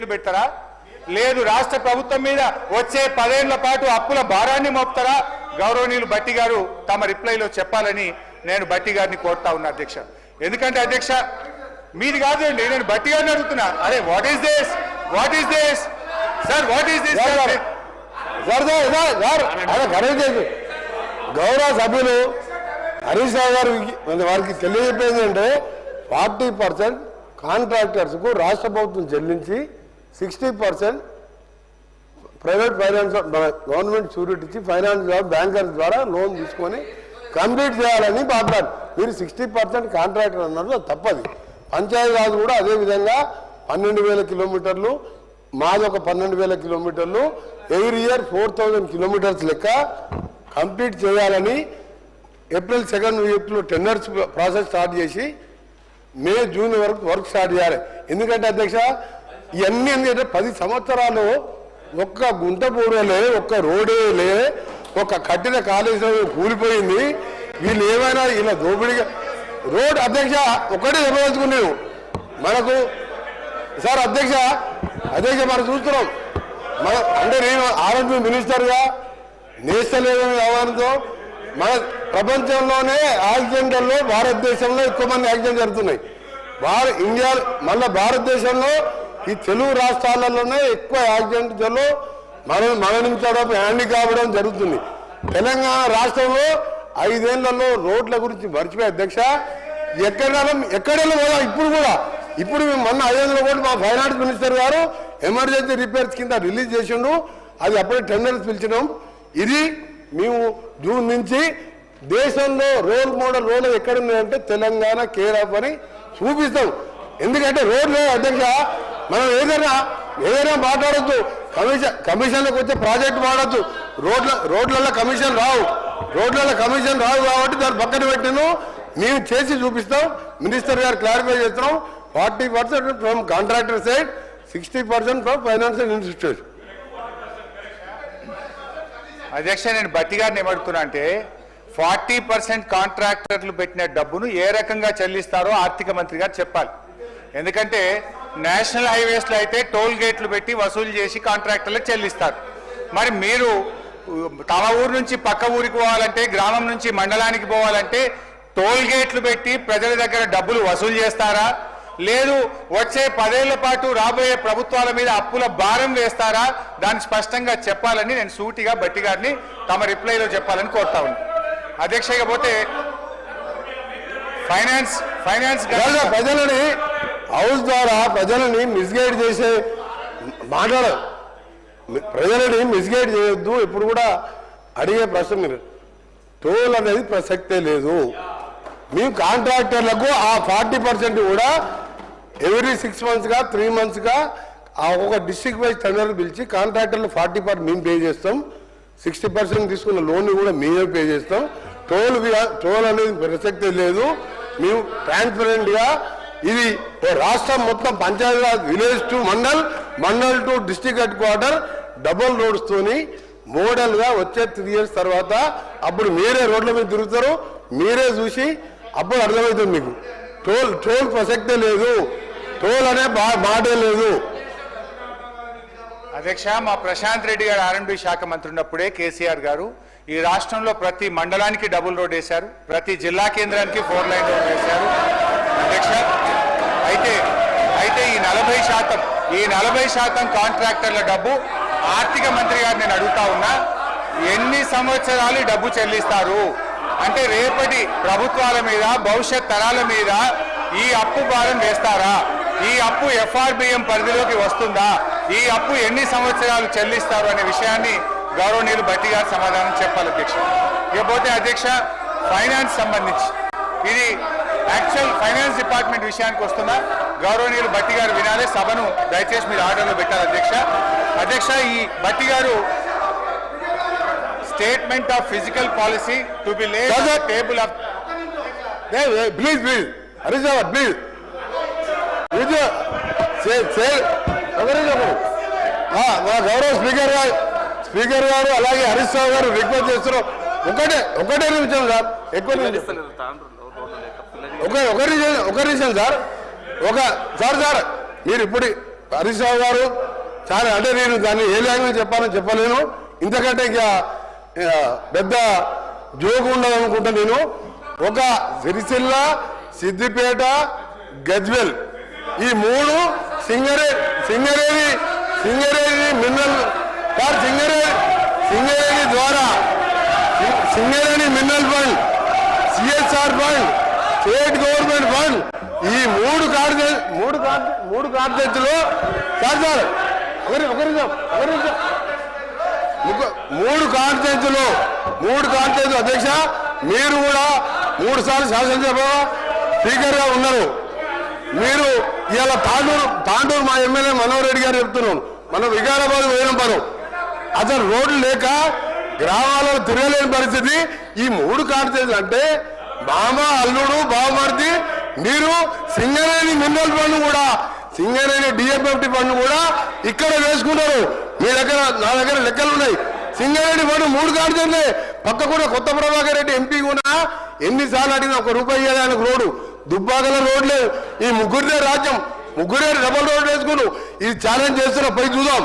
గేట్లు పెడతారా? లేదు రాష్ట్ర ప్రభుత్వం మీద వచ్చే 10 ఏళ్ల పాటు అప్పుల భారాన్ని మోపుతారా? గౌరవనీయులు భట్టి గారు తమ రిప్లైలో చెప్పాలని నేను భట్టి గారిని కోరుతా ఉన్నా అధ్యక్ష. ఎందుకంటే అధ్యక్ష మీది కాదండి, నేను భట్టి గారిని అడుగుతున్నా. అరే what is this sir, what is this? గౌరవ సభ్యులు హరీష్ రావు గారు వారికి తెలియజెప్పేది అంటే 40% కాంట్రాక్టర్స్కు రాష్ట్ర ప్రభుత్వం చెల్లించి 60% ప్రైవేట్ ఫైనాన్స్ గవర్నమెంట్ షూరిటీ ఇచ్చి ఫైనాన్స్ బ్యాంకర్స్ ద్వారా లోన్ తీసుకొని కంప్లీట్ చేయాలని మాట్లాడు. మీరు 60% కాంట్రాక్టర్ అన్నారు, తప్పది. పంచాయతీరాజ్ కూడా అదేవిధంగా 12,000 కిలోమీటర్లు, మాది ఒక 12,000 కిలోమీటర్లు, ఎవ్రీ ఇయర్ 4,000 కిలోమీటర్స్ లెక్క కంప్లీట్ చేయాలని ఏప్రిల్ 2nd వీక్లో టెండర్స్ ప్రాసెస్ స్టార్ట్ చేసి మే జూన్ వరకు వర్క్ స్టార్ట్ చేయాలి. ఎందుకంటే అధ్యక్ష ఇవన్నీ ఎందుకంటే 10 సంవత్సరాలు ఒక్క గుంట పూడలే, ఒక్క రోడేలే, ఒక కట్టిన కాలేజీ కూలిపోయింది. వీళ్ళు ఏమైనా ఇలా దోపిడిగా రోడ్ అధ్యక్ష ఒకటే చెప్పదలుచుకున్నాను మనకు సార్ అధ్యక్ష మనం చూస్తున్నాం. మన అంటే నేను ఆర్ఎంపీ మినిస్టర్గా నేషనల్ వ్యవహారంతో మన ప్రపంచంలోనే యాక్సిడెంట్లలో భారతదేశంలో ఎక్కువ మంది యాక్సిడెంట్ జరుగుతున్నాయి. ఇండియా మళ్ళీ భారతదేశంలో ఈ తెలుగు రాష్ట్రాలలోనే ఎక్కువ యాక్సిడెంట్లలో మరణించడం, హ్యాండీ కావడం జరుగుతుంది. తెలంగాణ రాష్ట్రంలో 5 ఏళ్లలో రోడ్ల గురించి మర్చిపోయే అధ్యక్ష ఎక్కడెళ్ళి పోదాం. ఇప్పుడు మేము మొన్న 500 కోట్లు మా ఫైనాన్స్ మినిస్టర్ గారు ఎమర్జెన్సీ రిపేర్స్ కింద రిలీజ్ చేసిండు. అది అప్పుడే టెండర్స్ పిలిచినాం. ఇది మేము జూన్ నుంచి దేశంలో రోల్ మోడల్ రోడ్లు ఎక్కడున్నాయంటే తెలంగాణ కేర్ ఆఫ్ అని చూపిస్తాం. ఎందుకంటే రోడ్లు అధ్యక్ష మనం ఏదైనా మాట్లాడద్దు, కమిషన్లకు వచ్చే ప్రాజెక్టు వాడద్దు. రోడ్లలో కమిషన్ రావు కాబట్టి దాన్ని పక్కన పెట్టిను. మేము చేసి చూపిస్తాం. మినిస్టర్ గారు క్లారిఫై చేస్తున్నాం. 40% from contractor side, 60% from financial institution. అధ్యక్ష నేను భట్టి గారిని ఏమడుతున్నా అంటే 40% కాంట్రాక్టర్లు పెట్టిన డబ్బును ఏ రకంగా చెల్లిస్తారో ఆర్థిక మంత్రి గారు చెప్పాలి. ఎందుకంటే నేషనల్ హైవేస్లో అయితే టోల్ గేట్లు పెట్టి వసూలు చేసి కాంట్రాక్టర్లకు చెల్లిస్తారు. మరి మీరు తమ ఊరు నుంచి పక్క ఊరికి పోవాలంటే, గ్రామం నుంచి మండలానికి పోవాలంటే టోల్ గేట్లు పెట్టి ప్రజల దగ్గర డబ్బులు వసూలు చేస్తారా? లేదు వచ్చే 10 ఏళ్ల పాటు రాబోయే ప్రభుత్వాల మీద అప్పుల భారం వేస్తారా? దాన్ని స్పష్టంగా చెప్పాలని నేను సూటిగా భట్టి గారిని తమ రిప్లైలో చెప్పాలని కోరుతా ఉన్నాను అధ్యక్ష. ఇకపోతే ఫైనాన్స్ ప్రజలని హౌస్ ద్వారా ప్రజలని మిస్గైడ్ చేసే ప్రజలని మిస్గైడ్ చేయొద్దు. ఇప్పుడు కూడా అడిగే ప్రశ్న మీరు టోల్ అనేది ప్రసక్తే లేదు. మేము కాంట్రాక్టర్లకు ఆ 40% కూడా ఎవ్రీ 6 మంత్స్గా 3 మంత్స్గా ఒక డిస్ట్రిక్ట్ వైజ్ టెండర్ పిలిచి కాంట్రాక్టర్లు 40% మేము పే చేస్తాం. 60% తీసుకున్న లోన్ కూడా మేమే పే చేస్తాం. టోల్ అనేది ప్రసక్తే లేదు. మేము ట్రాన్స్పరెంట్గా ఇది రాష్ట్రం మొత్తం Panchayati Raj village to mandal to district head quarter double రోడ్స్తోని మోడల్గా వచ్చే 3 ఇయర్స్ తర్వాత అప్పుడు మీరే రోడ్ల మీద తిరుగుతారు, మీరే చూసి అప్పుడు అర్థమవుతుంది మీకు. టోల్ ప్రసక్తే లేదు, టోల్ అనే మాటే లేదు. అధ్యక్ష మా ప్రశాంత్ రెడ్డి గారు ఆర్ఎండ్బి శాఖ మంత్రి ఉన్నప్పుడే కేసీఆర్ గారు ఈ రాష్ట్రంలో ప్రతి మండలానికి డబుల్ రోడ్ వేశారు, ప్రతి జిల్లా కేంద్రానికి 4 లైన్ రోడ్ వేశారు అధ్యక్ష. అయితే ఈ 40% కాంట్రాక్టర్ల డబ్బు ఆర్థిక మంత్రి గారు నేను అడుగుతా ఉన్నా, ఎన్ని సంవత్సరాలు డబ్బు చెల్లిస్తారు? అంటే రేపటి ప్రభుత్వాల మీద, భవిష్యత్ తరాల మీద ఈ అప్పు భారం వేస్తారా? ఈ అప్పు FRBM పరిధిలోకి వస్తుందా? ఈ అప్పు ఎన్ని సంవత్సరాలు చెల్లిస్తారు అనే విషయాన్ని గౌరవనీయులు భట్టి గారు సమాధానం చెప్పాలి అధ్యక్ష. ఇకపోతే అధ్యక్ష ఫైనాన్స్ సంబంధించి ఇది యాక్చువల్ ఫైనాన్స్ డిపార్ట్మెంట్ విషయానికి వస్తుందా? గౌరవనీయులు భట్టి గారు వినాలి, సభను దయచేసి మీరు ఆర్డర్లో పెట్టాలి అధ్యక్ష. ఈ భట్టి గారు statement of physical policy to be laid on the table off please Harish Rao please మా గౌరవ స్పీకర్ గారు అలాగే హరీష్ రావు గారు రిక్వెస్ట్ చేస్తున్నారు. ఒకటే నిమిషం సార్, ఎక్కువ ఒక నిమిషం సార్. సార్ మీరు హరీష్ రావు గారు చాలా అంటే నేను దాన్ని ఏ లాంగ్వేజ్ చెప్పాలని చెప్పలేను. ఇంతకంటే ఇక పెద్ద జోగు ఉండదు అనుకుంటా. నేను ఒక సిరిసిల్ల, సిద్దిపేట, గజ్వెల్ ఈ మూడు సింగరేణి మినరల్ సింగరేణి ద్వారా Singareni mineral fund, CSR fund, state government fund ఈ మూడు కాన్ఫరెన్స్లో సార్ మూడు కాన్ఫరెన్స్ అధ్యక్ష మీరు కూడా 3 సార్లు శాసనసభ స్పీకర్గా ఉన్నారు. మీరు ఇవాళ తాండూరు మా ఎమ్మెల్యే మనోహర్ రెడ్డి గారు చెప్తున్నాను, మనం వికారాబాద్ వేరంపురం అసలు రోడ్లు లేక గ్రామాలలో తిరగలేని పరిస్థితి. ఈ 3 కాన్ఫరెన్స్ అంటే బామ, అల్లుడు, బావమర్ది మీరు సింగరేణి మినరల్ ఫండ్ కూడా, సింగరేణి డిఎఫ్ఎఫ్టి ఫండ్ కూడా ఇక్కడ వేసుకున్నారు. మీ దగ్గర నా దగ్గర లెక్కలు ఉన్నాయి. సింగరేణి ఫండ్ 3 కాన్ఫరెన్స్లే. పక్క కూడా కొత్త ప్రభాకర్ రెడ్డి ఎంపీ కూడా ఎన్నిసార్లు అడిగిన ₹1 ఇవ్వడానికి రోడ్డు, దుబ్బాకల రోడ్లే. ఈ ముగ్గురిదే రాజ్యం, ముగ్గురే డబుల్ రోడ్డు వేసుకున్నాం. ఇది ఛాలెంజ్ చేస్తున్నా, పోయి చూద్దాం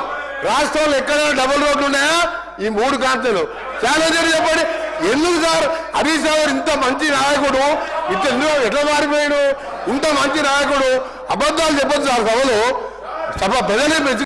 రాష్ట్రంలో ఎక్కడైనా డబుల్ రోడ్లు ఉన్నాయా? ఈ 3 కాన్ఫరెన్స్లు ఛాలెంజ్ చెప్పండి. ఎందుకు సార్ హరీష్ రావు ఇంత మంచి నాయకుడు ఎట్లా మారిపోయాడు? ఇంత మంచి నాయకుడు అబద్ధాలు చెప్పొచ్చు సార్ సభలో. ప్రజలే